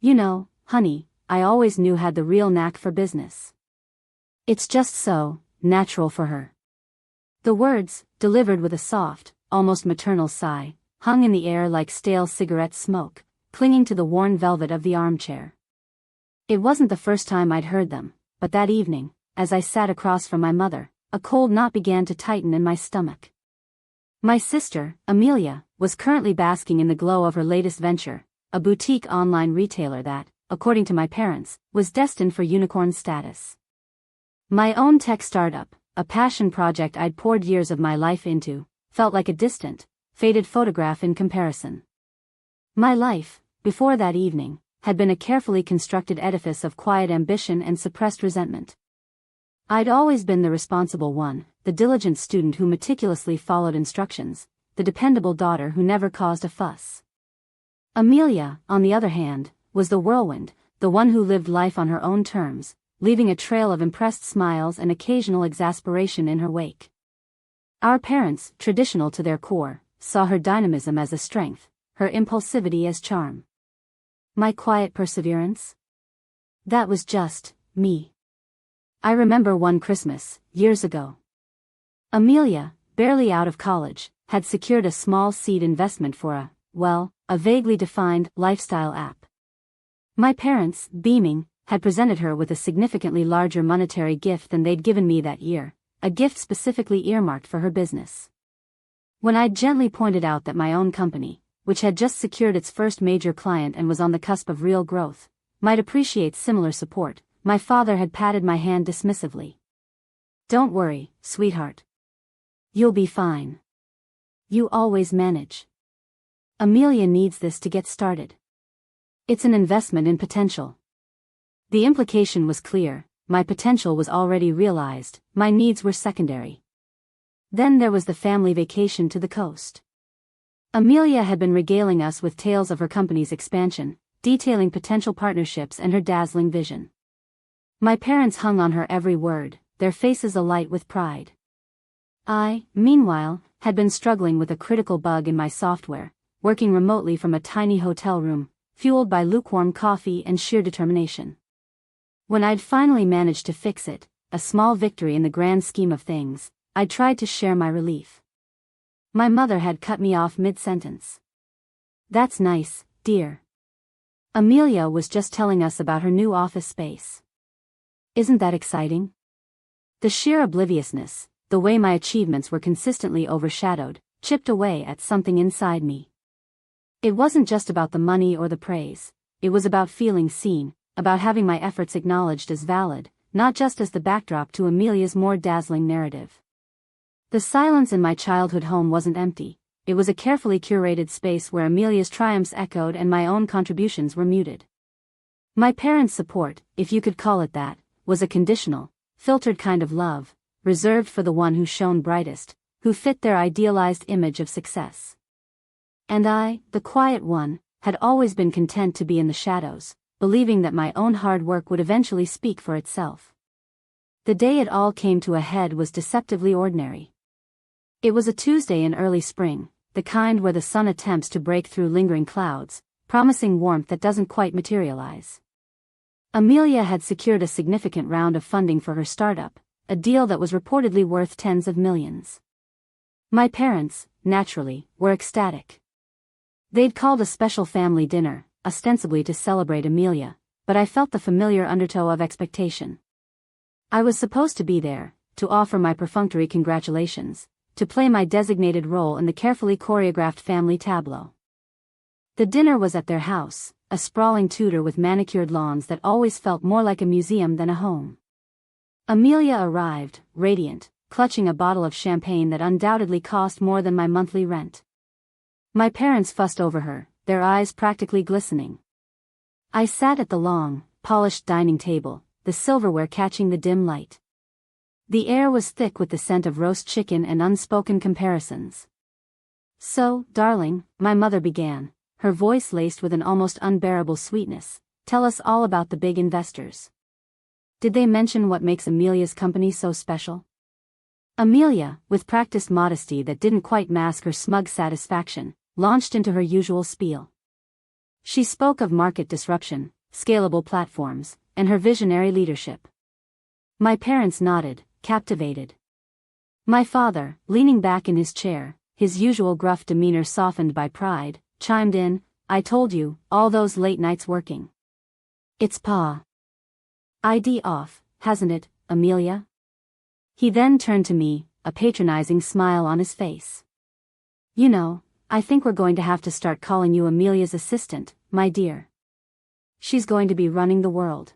You know, honey, I always knew had the real knack for business. It's just so natural for her. The words, delivered with a soft, almost maternal sigh, hung in the air like stale cigarette smoke, clinging to the worn velvet of the armchair. It wasn't the first time I'd heard them, but that evening, as I sat across from my mother, a cold knot began to tighten in my stomach. My sister, Amelia, was currently basking in the glow of her latest venture, a boutique online retailer that, according to my parents, was destined for unicorn status. My own tech startup, a passion project I'd poured years of my life into, felt like a distant, faded photograph in comparison. My life, before that evening, had been a carefully constructed edifice of quiet ambition and suppressed resentment. I'd always been the responsible one, the diligent student who meticulously followed instructions, the dependable daughter who never caused a fuss. Amelia, on the other hand, was the whirlwind, the one who lived life on her own terms, leaving a trail of impressed smiles and occasional exasperation in her wake. Our parents, traditional to their core, saw her dynamism as a strength, her impulsivity as charm. My quiet perseverance? That was just me. I remember one Christmas, years ago. Amelia, barely out of college, had secured a small seed investment for a vaguely defined, lifestyle app. My parents, beaming, had presented her with a significantly larger monetary gift than they'd given me that year, a gift specifically earmarked for her business. When I'd gently pointed out that my own company, which had just secured its first major client and was on the cusp of real growth, might appreciate similar support, my father had patted my hand dismissively. "Don't worry, sweetheart. You'll be fine. You always manage. Amelia needs this to get started. It's an investment in potential." The implication was clear, my potential was already realized, my needs were secondary. Then there was the family vacation to the coast. Amelia had been regaling us with tales of her company's expansion, detailing potential partnerships and her dazzling vision. My parents hung on her every word, their faces alight with pride. I, meanwhile, had been struggling with a critical bug in my software, working remotely from a tiny hotel room, fueled by lukewarm coffee and sheer determination. When I'd finally managed to fix it, a small victory in the grand scheme of things, I tried to share my relief. My mother had cut me off mid-sentence. "That's nice, dear. Amelia was just telling us about her new office space. Isn't that exciting?" The sheer obliviousness, the way my achievements were consistently overshadowed, chipped away at something inside me. It wasn't just about the money or the praise, it was about feeling seen, about having my efforts acknowledged as valid, not just as the backdrop to Amelia's more dazzling narrative. The silence in my childhood home wasn't empty, it was a carefully curated space where Amelia's triumphs echoed and my own contributions were muted. My parents' support, if you could call it that, was a conditional, filtered kind of love, reserved for the one who shone brightest, who fit their idealized image of success. And I, the quiet one, had always been content to be in the shadows, believing that my own hard work would eventually speak for itself. The day it all came to a head was deceptively ordinary. It was a Tuesday in early spring, the kind where the sun attempts to break through lingering clouds, promising warmth that doesn't quite materialize. Amelia had secured a significant round of funding for her startup, a deal that was reportedly worth tens of millions. My parents, naturally, were ecstatic. They'd called a special family dinner, ostensibly to celebrate Amelia, but I felt the familiar undertow of expectation. I was supposed to be there, to offer my perfunctory congratulations, to play my designated role in the carefully choreographed family tableau. The dinner was at their house, a sprawling Tudor with manicured lawns that always felt more like a museum than a home. Amelia arrived, radiant, clutching a bottle of champagne that undoubtedly cost more than my monthly rent. My parents fussed over her, their eyes practically glistening. I sat at the long, polished dining table, the silverware catching the dim light. The air was thick with the scent of roast chicken and unspoken comparisons. "So, darling," my mother began, her voice laced with an almost unbearable sweetness, "tell us all about the big investors. Did they mention what makes Amelia's company so special?" Amelia, with practiced modesty that didn't quite mask her smug satisfaction, launched into her usual spiel. She spoke of market disruption, scalable platforms, and her visionary leadership. My parents nodded, captivated. My father, leaning back in his chair, his usual gruff demeanor softened by pride, chimed in, "I told you, all those late nights working. It's Pa. ID off, hasn't it, Amelia?" He then turned to me, a patronizing smile on his face. "You know, I think we're going to have to start calling you Amelia's assistant, my dear. She's going to be running the world."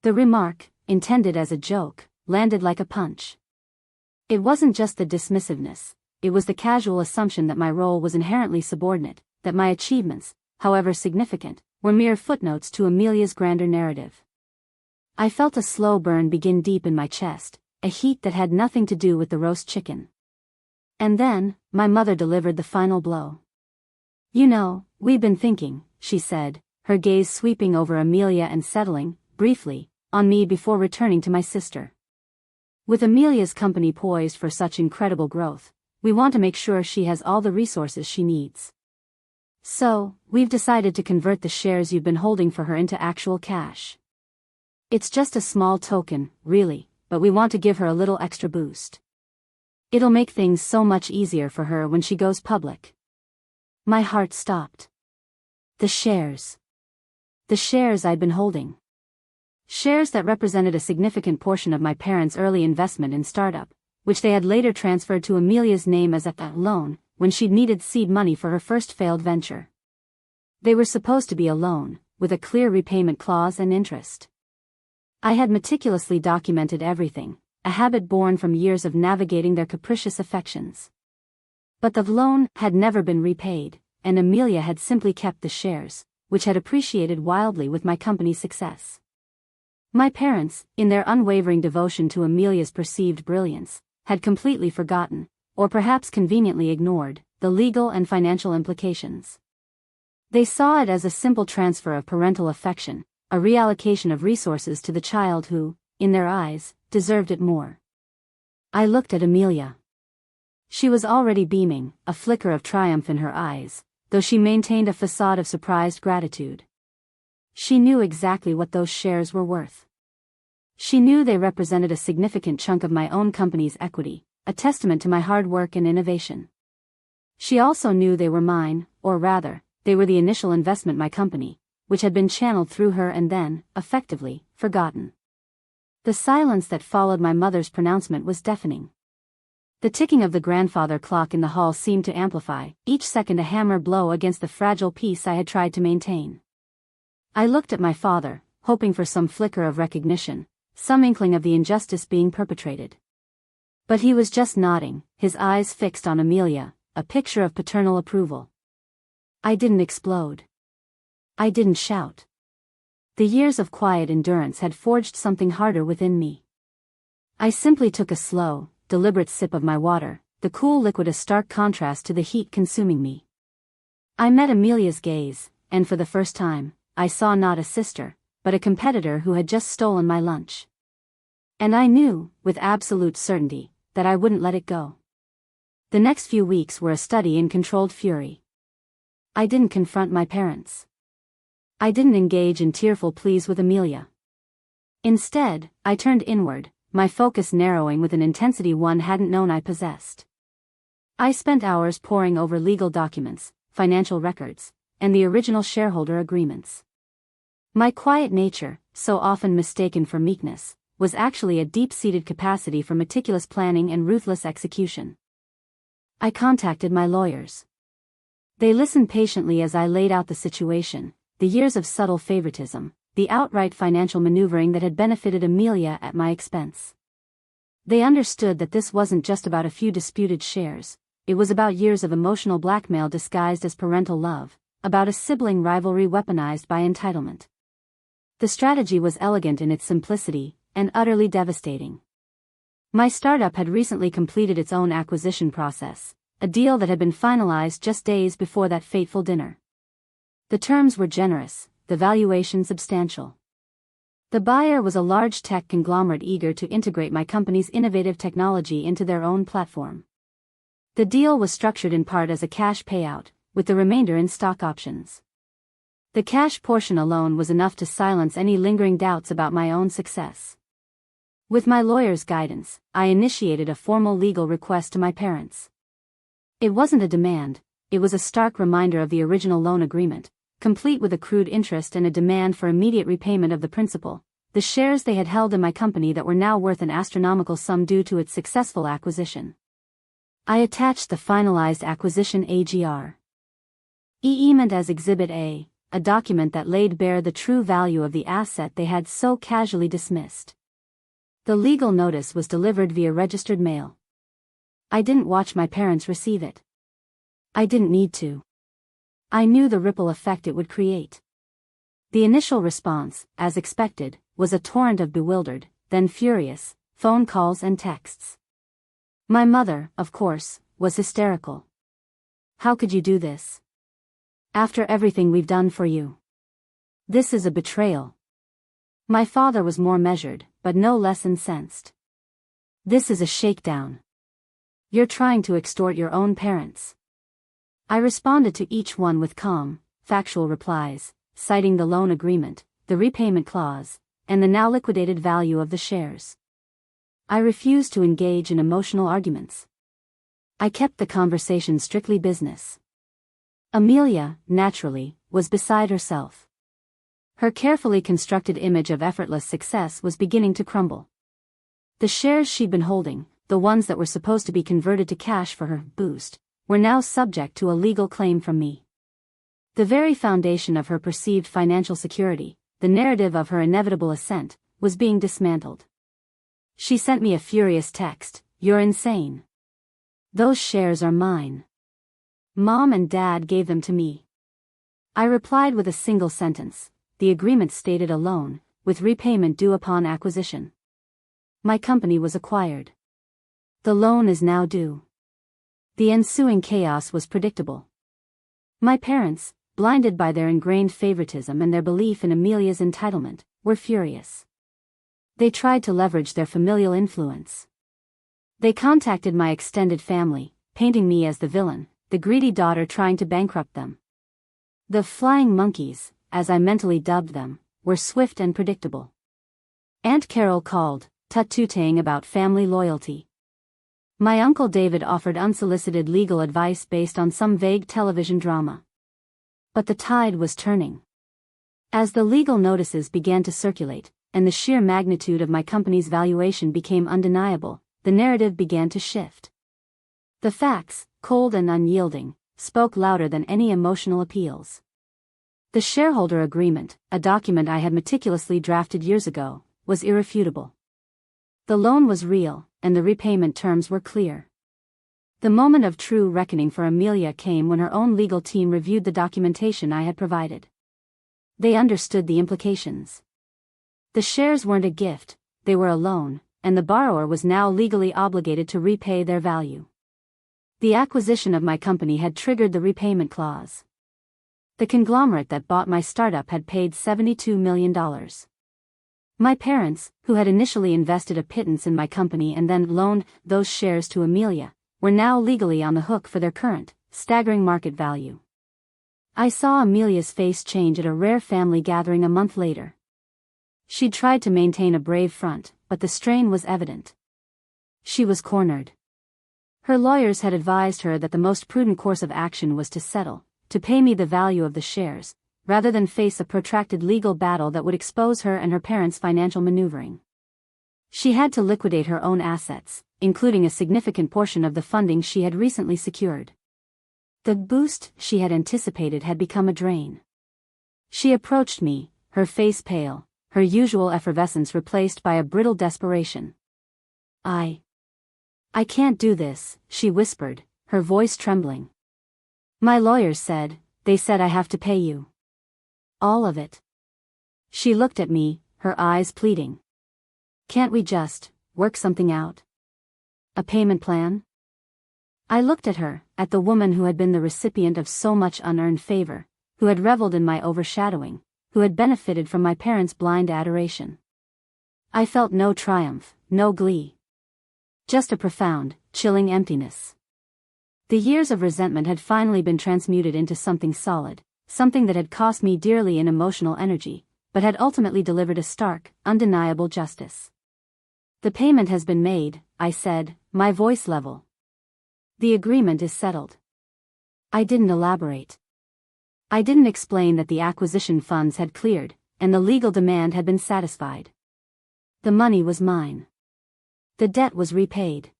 The remark, intended as a joke, landed like a punch. It wasn't just the dismissiveness, it was the casual assumption that my role was inherently subordinate, that my achievements, however significant, were mere footnotes to Amelia's grander narrative. I felt a slow burn begin deep in my chest, a heat that had nothing to do with the roast chicken. And then, my mother delivered the final blow. "You know, we've been thinking," she said, her gaze sweeping over Amelia and settling, briefly, on me before returning to my sister. "With Amelia's company poised for such incredible growth, we want to make sure she has all the resources she needs. So, we've decided to convert the shares you've been holding for her into actual cash. It's just a small token, really, but we want to give her a little extra boost. It'll make things so much easier for her when she goes public." My heart stopped. The shares. The shares I'd been holding. Shares that represented a significant portion of my parents' early investment in startup, which they had later transferred to Amelia's name as a loan, when she'd needed seed money for her first failed venture. They were supposed to be a loan, with a clear repayment clause and interest. I had meticulously documented everything, a habit born from years of navigating their capricious affections. But the loan had never been repaid, and Amelia had simply kept the shares, which had appreciated wildly with my company's success. My parents, in their unwavering devotion to Amelia's perceived brilliance, had completely forgotten, or perhaps conveniently ignored, the legal and financial implications. They saw it as a simple transfer of parental affection, a reallocation of resources to the child who, in their eyes, deserved it more. I looked at Amelia. She was already beaming, a flicker of triumph in her eyes, though she maintained a facade of surprised gratitude. She knew exactly what those shares were worth. She knew they represented a significant chunk of my own company's equity, a testament to my hard work and innovation. She also knew they were mine, or rather, they were the initial investment my company, which had been channeled through her and then, effectively, forgotten. The silence that followed my mother's pronouncement was deafening. The ticking of the grandfather clock in the hall seemed to amplify, each second a hammer blow against the fragile peace I had tried to maintain. I looked at my father, hoping for some flicker of recognition, some inkling of the injustice being perpetrated. But he was just nodding, his eyes fixed on Amelia, a picture of paternal approval. I didn't explode. I didn't shout. The years of quiet endurance had forged something harder within me. I simply took a slow, deliberate sip of my water, the cool liquid a stark contrast to the heat consuming me. I met Amelia's gaze, and for the first time, I saw not a sister, but a competitor who had just stolen my lunch. And I knew, with absolute certainty, that I wouldn't let it go. The next few weeks were a study in controlled fury. I didn't confront my parents. I didn't engage in tearful pleas with Amelia. Instead, I turned inward, my focus narrowing with an intensity one hadn't known I possessed. I spent hours poring over legal documents, financial records, and the original shareholder agreements. My quiet nature, so often mistaken for meekness, was actually a deep-seated capacity for meticulous planning and ruthless execution. I contacted my lawyers. They listened patiently as I laid out the situation, the years of subtle favoritism, the outright financial maneuvering that had benefited Amelia at my expense. They understood that this wasn't just about a few disputed shares, it was about years of emotional blackmail disguised as parental love, about a sibling rivalry weaponized by entitlement. The strategy was elegant in its simplicity, and utterly devastating. My startup had recently completed its own acquisition process, a deal that had been finalized just days before that fateful dinner. The terms were generous, the valuation substantial. The buyer was a large tech conglomerate eager to integrate my company's innovative technology into their own platform. The deal was structured in part as a cash payout, with the remainder in stock options. The cash portion alone was enough to silence any lingering doubts about my own success. With my lawyer's guidance, I initiated a formal legal request to my parents. It wasn't a demand, it was a stark reminder of the original loan agreement, complete with accrued interest and a demand for immediate repayment of the principal, the shares they had held in my company that were now worth an astronomical sum due to its successful acquisition. I attached the finalized acquisition agreement as Exhibit A, a document that laid bare the true value of the asset they had so casually dismissed. The legal notice was delivered via registered mail. I didn't watch my parents receive it. I didn't need to. I knew the ripple effect it would create. The initial response, as expected, was a torrent of bewildered, then furious, phone calls and texts. My mother, of course, was hysterical. "How could you do this? After everything we've done for you. This is a betrayal." My father was more measured, but no less incensed. "This is a shakedown. You're trying to extort your own parents." I responded to each one with calm, factual replies, citing the loan agreement, the repayment clause, and the now liquidated value of the shares. I refused to engage in emotional arguments. I kept the conversation strictly business. Amelia, naturally, was beside herself. Her carefully constructed image of effortless success was beginning to crumble. The shares she'd been holding, the ones that were supposed to be converted to cash for her boost, were now subject to a legal claim from me. The very foundation of her perceived financial security, the narrative of her inevitable ascent, was being dismantled. She sent me a furious text, "You're insane. Those shares are mine. Mom and Dad gave them to me." I replied with a single sentence. The agreement stated a loan, with repayment due upon acquisition. My company was acquired. The loan is now due. The ensuing chaos was predictable. My parents, blinded by their ingrained favoritism and their belief in Amelia's entitlement, were furious. They tried to leverage their familial influence. They contacted my extended family, painting me as the villain, the greedy daughter trying to bankrupt them. The flying monkeys, as I mentally dubbed them, were swift and predictable. Aunt Carol called, tut-tutting about family loyalty. My Uncle David offered unsolicited legal advice based on some vague television drama. But the tide was turning. As the legal notices began to circulate, and the sheer magnitude of my company's valuation became undeniable, the narrative began to shift. The facts, cold and unyielding, spoke louder than any emotional appeals. The shareholder agreement, a document I had meticulously drafted years ago, was irrefutable. The loan was real, and the repayment terms were clear. The moment of true reckoning for Amelia came when her own legal team reviewed the documentation I had provided. They understood the implications. The shares weren't a gift, they were a loan, and the borrower was now legally obligated to repay their value. The acquisition of my company had triggered the repayment clause. The conglomerate that bought my startup had paid $72 million. My parents, who had initially invested a pittance in my company and then loaned those shares to Amelia, were now legally on the hook for their current, staggering market value. I saw Amelia's face change at a rare family gathering a month later. She'd tried to maintain a brave front, but the strain was evident. She was cornered. Her lawyers had advised her that the most prudent course of action was to settle, to pay me the value of the shares, rather than face a protracted legal battle that would expose her and her parents' financial maneuvering. She had to liquidate her own assets, including a significant portion of the funding she had recently secured. The boost she had anticipated had become a drain. She approached me, her face pale, her usual effervescence replaced by a brittle desperation. I can't do this," she whispered, her voice trembling. "My lawyers said, they said I have to pay you. All of it." She looked at me, her eyes pleading. "Can't we just work something out? A payment plan?" I looked at her, at the woman who had been the recipient of so much unearned favor, who had reveled in my overshadowing, who had benefited from my parents' blind adoration. I felt no triumph, no glee. Just a profound, chilling emptiness. The years of resentment had finally been transmuted into something solid, something that had cost me dearly in emotional energy, but had ultimately delivered a stark, undeniable justice. "The payment has been made," I said, my voice level. "The agreement is settled." I didn't elaborate. I didn't explain that the acquisition funds had cleared, and the legal demand had been satisfied. The money was mine. The debt was repaid.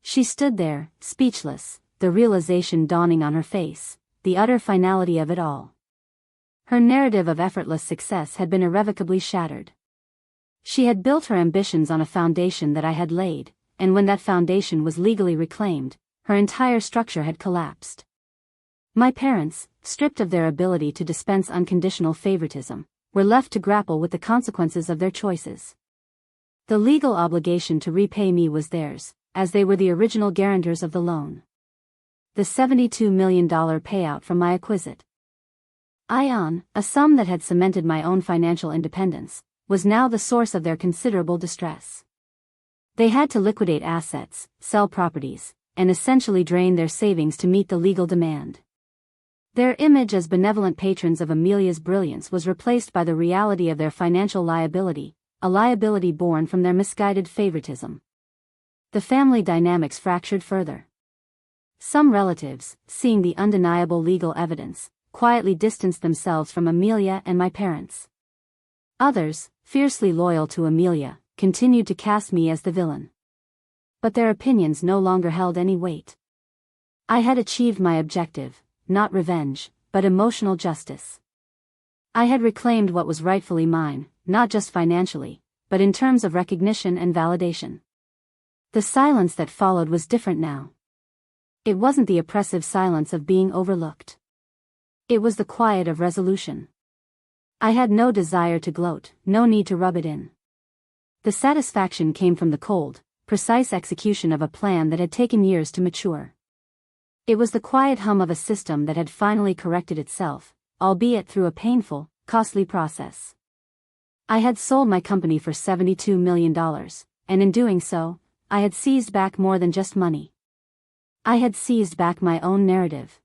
She stood there, speechless, the realization dawning on her face, the utter finality of it all. Her narrative of effortless success had been irrevocably shattered. She had built her ambitions on a foundation that I had laid, and when that foundation was legally reclaimed, her entire structure had collapsed. My parents, stripped of their ability to dispense unconditional favoritism, were left to grapple with the consequences of their choices. The legal obligation to repay me was theirs, as they were the original guarantors of the loan. The $72 million payout from my acquisite Ion, a sum that had cemented my own financial independence, was now the source of their considerable distress. They had to liquidate assets, sell properties, and essentially drain their savings to meet the legal demand. Their image as benevolent patrons of Amelia's brilliance was replaced by the reality of their financial liability, a liability born from their misguided favoritism. The family dynamics fractured further. Some relatives, seeing the undeniable legal evidence, quietly distanced themselves from Amelia and my parents. Others, fiercely loyal to Amelia, continued to cast me as the villain. But their opinions no longer held any weight. I had achieved my objective, not revenge, but emotional justice. I had reclaimed what was rightfully mine, not just financially, but in terms of recognition and validation. The silence that followed was different now. It wasn't the oppressive silence of being overlooked. It was the quiet of resolution. I had no desire to gloat, no need to rub it in. The satisfaction came from the cold, precise execution of a plan that had taken years to mature. It was the quiet hum of a system that had finally corrected itself, albeit through a painful, costly process. I had sold my company for $72 million, and in doing so, I had seized back more than just money. I had seized back my own narrative.